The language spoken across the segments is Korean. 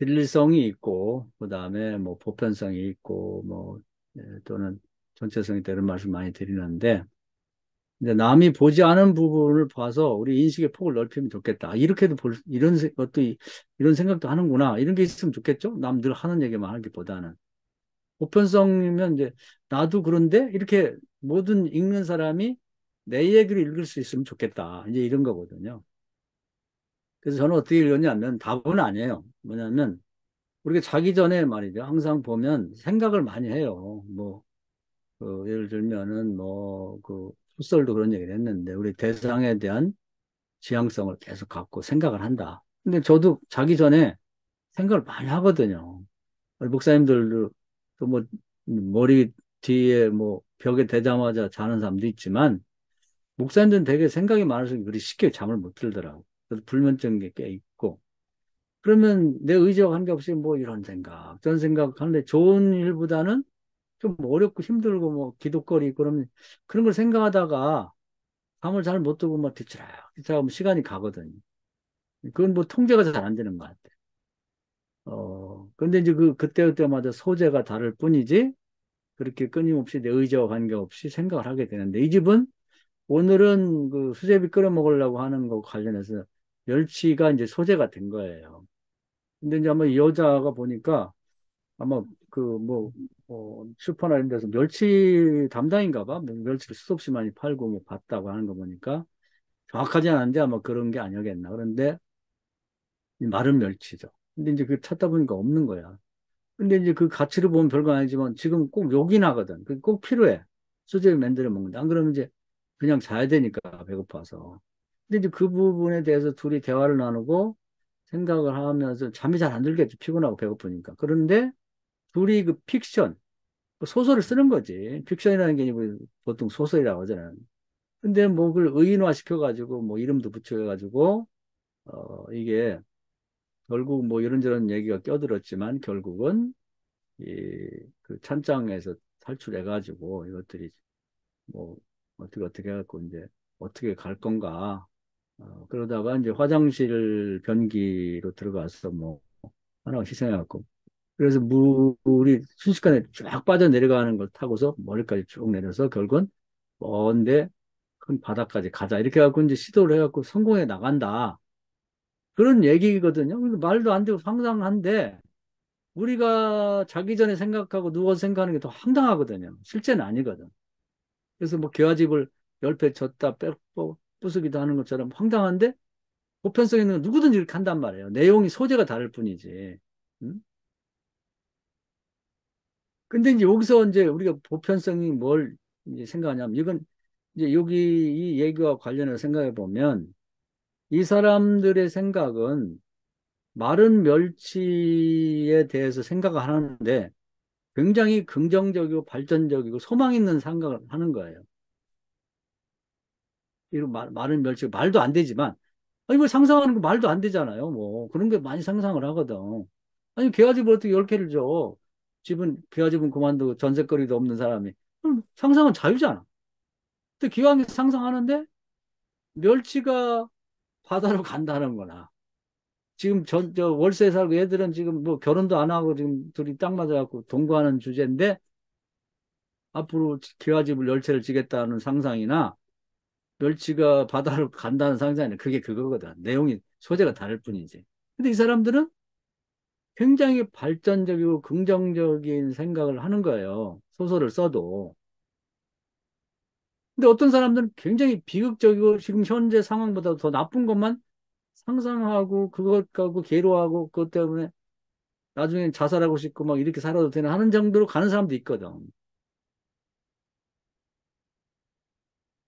진리성이 있고, 그 다음에 뭐 보편성이 있고, 뭐, 또는 전체성이 있다 이런 말씀 많이 드리는데, 이제 남이 보지 않은 부분을 봐서 우리 인식의 폭을 넓히면 좋겠다. 이렇게도 이런 것도, 이런 생각도 하는구나. 이런 게 있으면 좋겠죠? 남 늘 하는 얘기만 하기보다는. 보편성이면 이제 나도 그런데 이렇게 모든 읽는 사람이 내 얘기를 읽을 수 있으면 좋겠다. 이제 이런 거거든요. 그래서 저는 어떻게 읽었냐면 답은 아니에요. 뭐냐면 우리가 자기 전에 말이죠. 항상 보면 생각을 많이 해요. 뭐, 예를 들면은 뭐, 풋설도 그런 얘기를 했는데 우리 대상에 대한 지향성을 계속 갖고 생각을 한다. 근데 저도 자기 전에 생각을 많이 하거든요. 우리 목사님들도 또 뭐, 머리 뒤에 뭐 벽에 대자마자 자는 사람도 있지만 목사님들은 되게 생각이 많아서 그리 쉽게 잠을 못 들더라고. 그래서 불면증이 꽤 있고. 그러면 내 의지와 관계없이 뭐 이런 생각, 저런 생각 하는데 좋은 일보다는 좀 어렵고 힘들고 뭐 기독거리고 그러면 그런 걸 생각하다가 잠을 잘 못 들고 막 뒤치락뒤치락 시간이 가거든요. 그건 뭐 통제가 잘 안 되는 것 같아. 근데 이제 그때그때마다 소재가 다를 뿐이지 그렇게 끊임없이 내 의지와 관계없이 생각을 하게 되는데 이 집은 오늘은 그 수제비 끓여 먹으려고 하는 거 관련해서 멸치가 이제 소재가 된 거예요. 근데 이제 아마 이 여자가 보니까 아마 슈퍼나 이런 데서 멸치 담당인가 봐. 뭐 멸치를 수도 없이 많이 팔고 뭐 봤다고 하는 거 보니까 정확하지 않은데 아마 그런 게 아니겠나. 그런데 이 마른 멸치죠. 근데 이제 그 찾다 보니까 없는 거야. 근데 이제 그 가치를 보면 별거 아니지만 지금 꼭 욕이 나거든. 그게 꼭 필요해. 수제비 만들어 먹는다. 안 그러면 이제 그냥 자야 되니까 배고파서. 근데 이제 그 부분에 대해서 둘이 대화를 나누고 생각을 하면서 잠이 잘 안 들겠죠. 피곤하고 배고프니까. 그런데 둘이 그 픽션, 그 소설을 쓰는 거지. 픽션이라는 게 아니고 보통 소설이라고 하잖아요. 근데 뭐 그걸 의인화 시켜가지고 뭐 이름도 붙여가지고 이게 결국 뭐 이런저런 얘기가 껴들었지만 결국은 그 찬장에서 탈출해가지고 이것들이 뭐 어떻게 해갖고 이제 어떻게 갈 건가. 그러다가 이제 화장실 변기로 들어가서 뭐 하나 희생해갖고 그래서 물이 순식간에 쫙 빠져내려가는 걸 타고서 머리까지 쭉 내려서 결국은 먼데 큰 바다까지 가자. 이렇게 해갖고 이제 시도를 해갖고 성공해 나간다. 그런 얘기거든요. 근데 말도 안 되고 상상한데 우리가 자기 전에 생각하고 누워서 생각하는 게 더 황당하거든요. 실제는 아니거든. 그래서 뭐 개화집을 10배 줬다 부수기도 하는 것처럼 황당한데 보편성 있는 건 누구든지 이렇게 한단 말이에요. 내용이 소재가 다를 뿐이지. 음? 근데 이제 여기서 이제 우리가 보편성이 뭘 이제 생각하냐면 이건 이제 여기 이 얘기와 관련해서 생각해 보면 이 사람들의 생각은 마른 멸치에 대해서 생각을 하는데 굉장히 긍정적이고 발전적이고 소망 있는 생각을 하는 거예요. 이런 마른 멸치가 말도 안 되지만 아니 뭐 상상하는 거 말도 안 되잖아요. 뭐 그런 게 많이 상상을 하거든. 아니 개화집을 어떻게 10개를 줘. 집은 개화집은 그만두고 전셋거리도 없는 사람이 그럼 상상은 자유잖아. 근데 기왕에 상상하는데 멸치가 바다로 간다는 거나 지금 저 월세 살고 애들은 지금 뭐 결혼도 안 하고 지금 둘이 딱 맞아갖고 동거하는 주제인데 앞으로 개화집을 열채를 지겠다는 상상이나 멸치가 바다로 간다는 상상이나 그게 그거거든. 내용이 소재가 다를 뿐이지. 근데 이 사람들은 굉장히 발전적이고 긍정적인 생각을 하는 거예요. 소설을 써도. 근데 어떤 사람들은 굉장히 비극적이고 지금 현재 상황보다 더 나쁜 것만 상상하고 그것 갖고 괴로워하고 그것 때문에 나중엔 자살하고 싶고 막 이렇게 살아도 되나 하는 정도로 가는 사람도 있거든.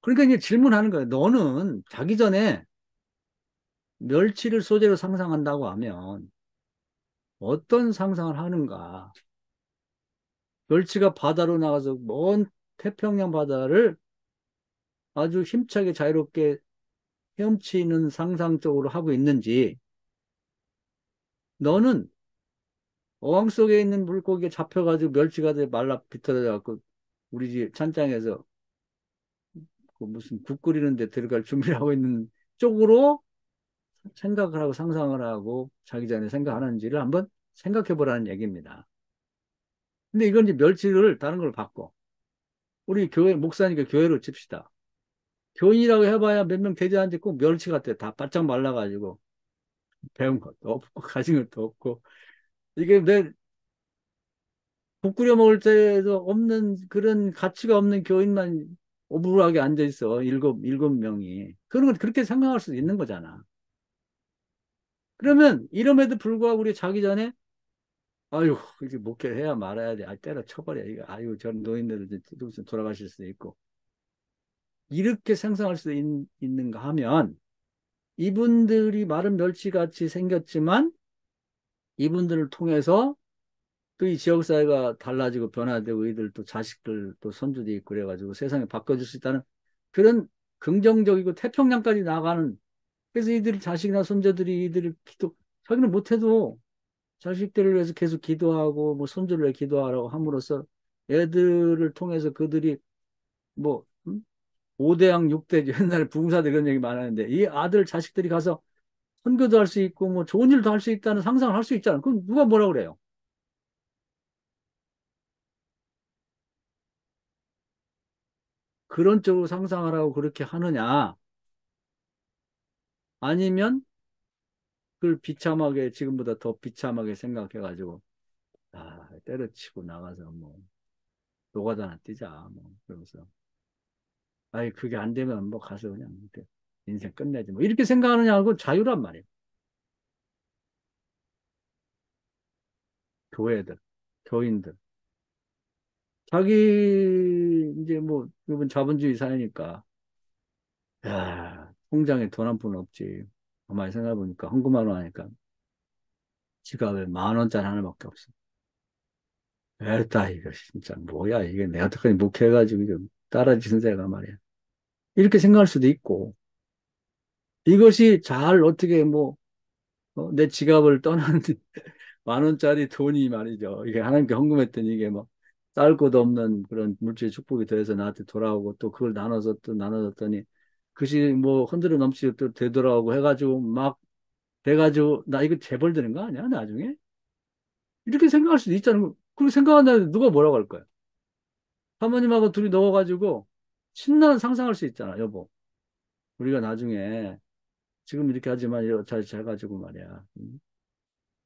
그러니까 이제 질문하는 거예요. 너는 자기 전에 멸치를 소재로 상상한다고 하면 어떤 상상을 하는가? 멸치가 바다로 나가서 먼 태평양 바다를 아주 힘차게 자유롭게 헤엄치는 상상적으로 하고 있는지 너는 어항 속에 있는 물고기에 잡혀가지고 멸치가 돼 말라 비틀어져갖고 우리 집 찬장에서 그 무슨 국 끓이는 데 들어갈 준비를 하고 있는 쪽으로 생각을 하고 상상을 하고 자기 전에 생각하는지를 한번 생각해 보라는 얘기입니다. 근데 이건 이제 멸치를 다른 걸 바꿔. 우리 교회, 목사니까 교회로 칩시다. 교인이라고 해봐야 몇 명 되지 않는데 꼭 멸치 같아. 다 바짝 말라가지고. 배운 것도 없고, 가진 것도 없고. 이게 내 국 끓여 먹을 때도 없는 그런 가치가 없는 교인만 오불하게 앉아 있어. 일곱 명이. 그런 건 그렇게 생각할 수도 있는 거잖아. 그러면 이름에도 불구하고 우리 자기 전에 아유, 이렇게 목회해야 말아야 돼. 아, 때려 쳐버려. 이거, 아유, 저 노인들은 이제 돌아가실 수도 있고. 이렇게 생각할 수 있는가 하면 이분들이 마른 멸치같이 생겼지만 이분들을 통해서 또 이 지역사회가 달라지고 변화되고 이들 또 자식들 또 손주도 있고 그래가지고 세상이 바꿔줄 수 있다는 그런 긍정적이고 태평양까지 나가는 그래서 이들 자식이나 손자들이 이들을 자기는 못해도 자식들을 위해서 계속 기도하고 뭐 손주를 위해 기도하라고 함으로써 애들을 통해서 그들이 뭐 5대양 6대 옛날에 부흥사들 그런 얘기 많았는데 이 아들 자식들이 가서 선교도 할 수 있고 뭐 좋은 일도 할 수 있다는 상상을 할 수 있잖아. 그럼 누가 뭐라 그래요? 그런 쪽으로 상상을 하고 그렇게 하느냐? 아니면 그걸 비참하게 지금보다 더 비참하게 생각해가지고 때려치고 나가서 뭐 노가다나 뛰자 뭐 그러면서 아이 그게 안 되면 뭐 가서 그냥 이렇게 인생 끝내지 뭐 이렇게 생각하느냐고 자유란 말이에요. 교회들, 교인들. 자기 이제 뭐 이번 자본주의 사회니까 야 통장에 돈 한 푼 없지. 가만히 생각해보니까 헌금하러 하니까 지갑에 10,000원짜리 하나밖에 없어. 에따 이거 진짜 뭐야 이게 내가 어떡하니 목해가지고 이거 따라지는 새가 말이야. 이렇게 생각할 수도 있고 이것이 잘 어떻게 뭐 내 지갑을 떠나는 10,000원짜리 돈이 말이죠. 이게 하나님께 헌금했더니 이게 뭐 쌓을 것도 없는 그런 물질 축복이 더해서 나한테 돌아오고 또 그걸 나눠서 또 나눠줬더니 그것이 뭐 흔들어 넘치고 또 되돌아오고 해가지고 막 돼가지고 나 이거 재벌 되는 거 아니야 나중에? 이렇게 생각할 수도 있잖아. 그렇게 생각한다는데 누가 뭐라고 할 거야? 사모님하고 둘이 넣어가지고 신나는 상상할 수 있잖아 여보. 우리가 나중에 지금 이렇게 하지만 이거 잘 가지고 말이야.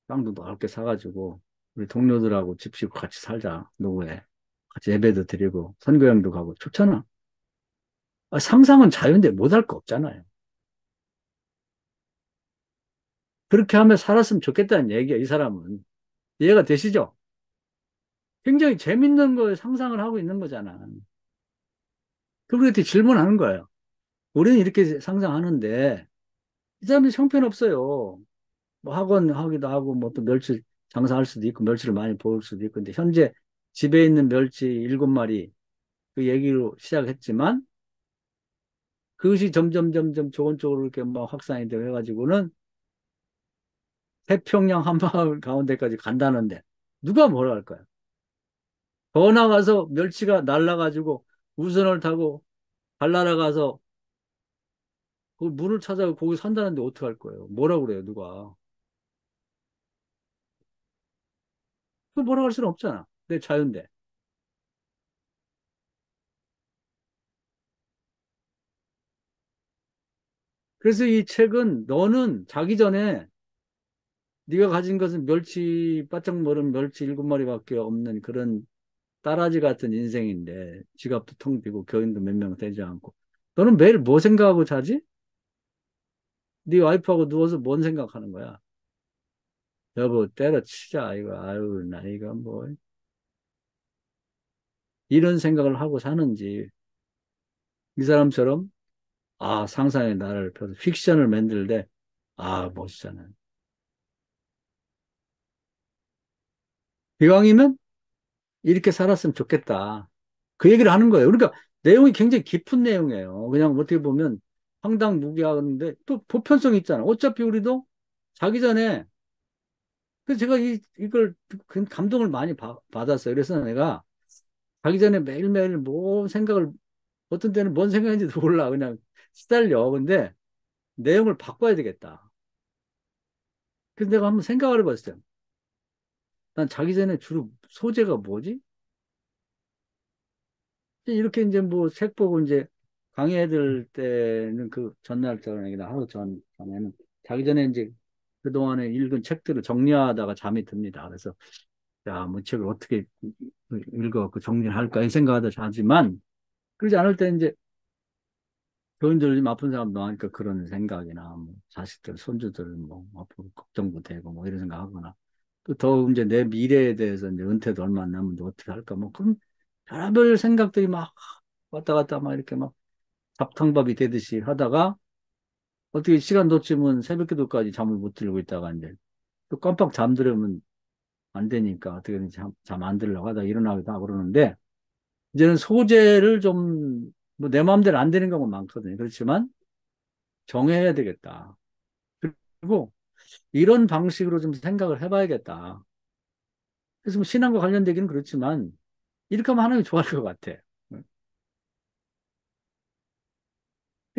땅도 넓게 사가지고 우리 동료들하고 집 짓고 같이 살자. 노후에. 같이 예배도 드리고 선교행도 가고 좋잖아. 상상은 자유인데 못할 거 없잖아요. 그렇게 하면 살았으면 좋겠다는 얘기야, 이 사람은. 이해가 되시죠? 굉장히 재밌는 걸 상상을 하고 있는 거잖아. 그렇게 질문하는 거예요. 우리는 이렇게 상상하는데 이 사람이 형편없어요. 뭐 학원 하기도 하고 뭐 또 멸치 장사할 수도 있고 멸치를 많이 볼 수도 있고 근데 현재 집에 있는 멸치 7마리 그 얘기로 시작했지만 그것이 점점 좋은 쪽으로 이렇게 막 확산이 되어 해가지고는 태평양 한마을 가운데까지 간다는데 누가 뭐라 할 거야? 더 나가서 멸치가 날라가지고 우선을 타고 발나라 가서 그 물을 찾아 거기 산다는데 어떻게 할 거예요? 뭐라 그래요, 누가? 그 뭐라 할 수는 없잖아. 내 자유인데. 그래서 이 책은 너는 자기 전에 네가 가진 것은 멸치 바짝 머른 멸치 7마리밖에 없는 그런 따라지 같은 인생인데 지갑도 텅 비고 교인도 몇 명 되지 않고 너는 매일 뭐 생각하고 자지? 네 와이프하고 누워서 뭔 생각하는 거야? 여보 때려치자 이거 아유 나이가 뭐 이런 생각을 하고 사는지 이 사람처럼 상상의 나라를 펴서 픽션을 만들되 멋있잖아요. 기왕이면 이렇게 살았으면 좋겠다. 그 얘기를 하는 거예요. 그러니까 내용이 굉장히 깊은 내용이에요. 그냥 어떻게 보면 황당무계하는데 또 보편성이 있잖아. 어차피 우리도 자기 전에 그래서 제가 이걸 감동을 많이 받았어요. 그래서 내가 자기 전에 매일매일 뭔 생각을 어떤 때는 뭔 생각인지도 몰라. 그냥 시달려. 근데 내용을 바꿔야 되겠다. 그래서 내가 한번 생각을 해봤어요. 난 자기 전에 주로 소재가 뭐지? 이렇게 이제 뭐 책 보고 이제 강의 들 때는 그 전날 저녁이나 하루 전에는 자기 전에 이제 그동안에 읽은 책들을 정리하다가 잠이 듭니다. 그래서 야, 뭐 책을 어떻게 읽어갖고 정리를 할까 이 생각하다 자지만 그러지 않을 때 이제 교인들 좀 아픈 사람 많으니까 그런 생각이나 뭐 자식들, 손주들 뭐 앞으로 걱정도 되고 뭐 이런 생각하거나 또 더 이제 내 미래에 대해서 이제 은퇴도 얼마 안 남은데 어떻게 할까 뭐 그런 별의별 생각들이 막 왔다 갔다 막 이렇게 막 잡탕밥이 되듯이 하다가 어떻게 시간 놓치면 새벽기도까지 잠을 못 들고 있다가 이제 또 깜빡 잠들으면 안 되니까 어떻게든 잠 안 들려고 하다 일어나기도 하고 그러는데 이제는 소재를 좀 뭐 내 마음대로 안 되는 경우가 많거든요. 그렇지만 정해야 되겠다. 그리고 이런 방식으로 좀 생각을 해봐야겠다. 그래서 뭐 신앙과 관련되기는 그렇지만 이렇게 하면 하나님이 좋아할 것 같아.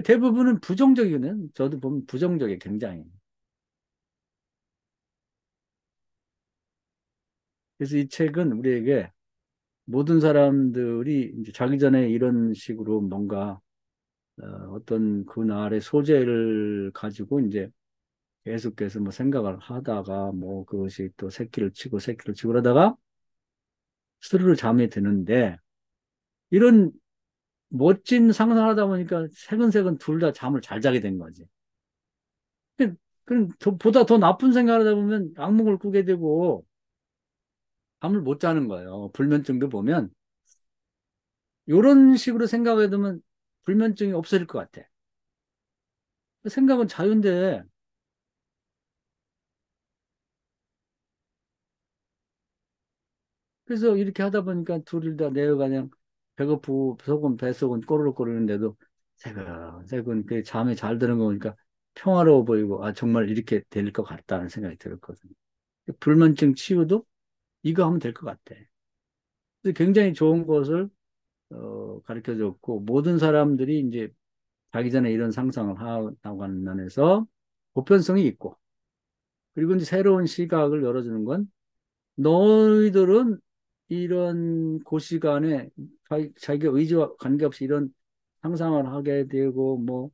대부분은 부정적이거든. 저도 보면 부정적이에요, 굉장히. 그래서 이 책은 우리에게 모든 사람들이 이제 자기 전에 이런 식으로 뭔가 어떤 그날의 소재를 가지고 이제 계속해서 뭐 생각을 하다가 뭐 그것이 또 새끼를 치고 그러다가 스르르 잠이 드는데 이런 멋진 상상을 하다 보니까 새근새근 둘 다 잠을 잘 자게 된 거지. 그럼 보다 더 나쁜 생각을 하다 보면 악몽을 꾸게 되고 잠을 못 자는 거예요. 불면증도 보면 이런 식으로 생각하게 되면 불면증이 없어질 것 같아. 생각은 자유인데 그래서 이렇게 하다 보니까 둘이 다 내가 그냥 배고프고 속은 뱃속은 꼬르륵거리는데도 새근새근 그 잠이 잘 드는 거 보니까 평화로워 보이고 아 정말 이렇게 될 것 같다는 생각이 들었거든요. 불면증 치유도 이거 하면 될 것 같아. 그래서 굉장히 좋은 것을 가르쳐 줬고 모든 사람들이 이제 자기 전에 이런 상상을 하고 하는 면에서 보편성이 있고 그리고 이제 새로운 시각을 열어주는 건 너희들은 이런 고시간에 자기가 의지와 관계없이 이런 상상을 하게 되고 뭐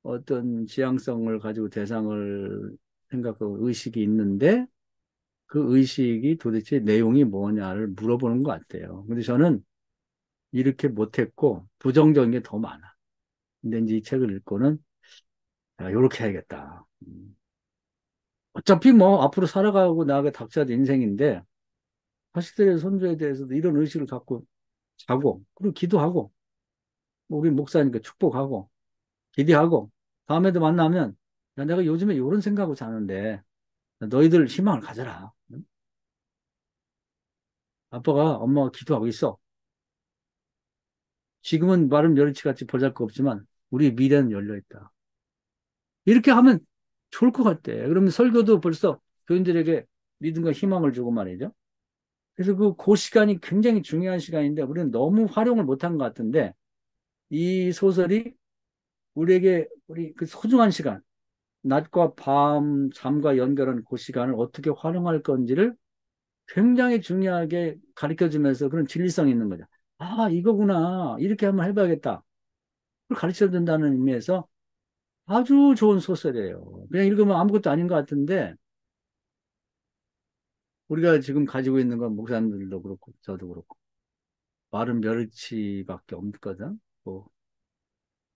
어떤 지향성을 가지고 대상을 생각하고 의식이 있는데 그 의식이 도대체 내용이 뭐냐를 물어보는 것 같아요. 근데 저는 이렇게 못했고 부정적인 게 더 많아. 근데 이제 이 책을 읽고는 아, 이렇게 해야겠다. 어차피 뭐 앞으로 살아가고 나아가 닥쳐야 인생인데 자식들의 손주에 대해서도 이런 의식을 갖고 자고 그리고 기도하고 뭐 우리 목사니까 축복하고 기대하고 다음에도 만나면 야, 내가 요즘에 이런 생각하고 자는데 너희들 희망을 가져라. 응? 아빠가 엄마가 기도하고 있어. 지금은 마른 멸치같이 보잘것없지만 우리 미래는 열려있다. 이렇게 하면 좋을 것 같아. 그러면 설교도 벌써 교인들에게 믿음과 희망을 주고 말이죠. 그래서 그 시간이 굉장히 중요한 시간인데 우리는 너무 활용을 못한 것 같은데 이 소설이 우리에게 우리 그 소중한 시간, 낮과 밤, 잠과 연결한 그 시간을 어떻게 활용할 건지를 굉장히 중요하게 가르쳐 주면서 그런 진리성이 있는 거죠. 아, 이거구나. 이렇게 한번 해봐야겠다. 그걸 가르쳐 준다는 의미에서 아주 좋은 소설이에요. 그냥 읽으면 아무것도 아닌 것 같은데 우리가 지금 가지고 있는 건 목사님들도 그렇고 저도 그렇고 마른 멸치밖에 없거든.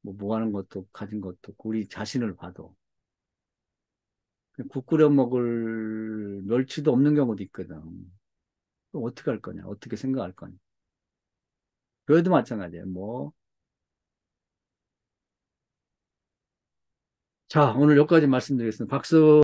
뭐 하는 것도 가진 것도 없고 우리 자신을 봐도 국 끓여 먹을 멸치도 없는 경우도 있거든. 그럼 어떻게 할 거냐? 어떻게 생각할 거냐? 교회도 마찬가지예요. 뭐. 자, 오늘 여기까지 말씀드리겠습니다. 박수.